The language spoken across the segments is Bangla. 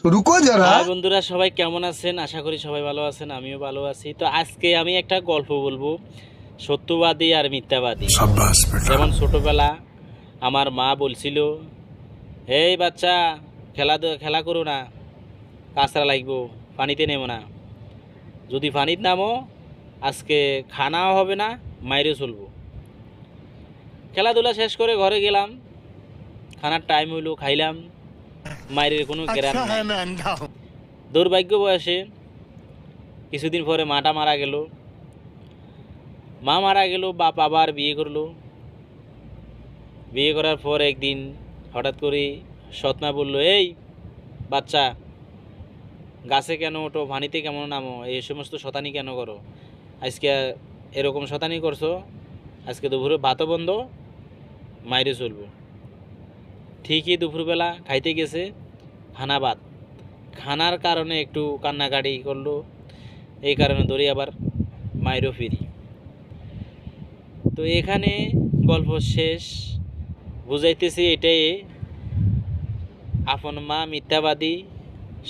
रुको जरा। হাই বন্ধুরা, সবাই কেমন আছেন? আশা করি সবাই ভালো আছেন, আমিও ভালো আছি। তো আজকে আমি একটা গল্প বলবো, সত্যবাদী আর মিথ্যাবাদী। शाबाश बेटा। যেমন ছোটবেলা আমার মা বলছিল, এই বাচ্চা, খেলা করো না, কাঁচরা লাগবো, পানিতে নেমো না। যদি পানিতে নামো আজকে খানাও হবে না, মাইরে চলবো। খেলাধুলা শেষ করে ঘরে গেলাম, খানার টাইম হইলো, খাইলাম, মায়ের কোনো গ্যারান নাই। দুর্ভাগ্য বয়সে কিছুদিন পরে মাটা মারা গেল। মা মারা গেল, বাপ আবার বিয়ে করলো। বিয়ে করার পর একদিন হঠাৎ করে সৎমা বলল, এই বাচ্চা, গাছে কেন ওঠো, পানিতে কেমন নামো, এই সমস্ত শতানি কেন করো? আজকে এরকম শতানি করছো, আজকে দুপুরে ভাতও বন্ধ, মাইরে চলবো। ঠিকই দুপুরবেলা খাইতে গেছে, খানা ভাত, খানার কারণে একটু কান্নাকাটি করলো, এই কারণে ধরে আবার মাইরও ফিরি। তো এখানে গল্প শেষ। বুঝাইতেছি এটাই, আপন মা মিথ্যাবাদী,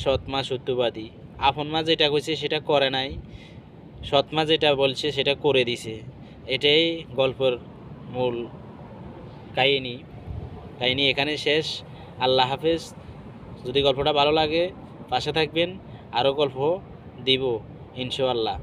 সৎ মা সত্যবাদী। আপন মা যেটা কইছে সেটা করে নাই, সৎ মা যেটা বলছে সেটা করে দিছে। এটাই গল্পের মূল কাহিনী। কাহিনী এখানে শেষ। আল্লাহ হাফেজ। যদি গল্পটা ভালো লাগে পাশে থাকবেন, আরও গল্প দিব ইনশাআল্লাহ।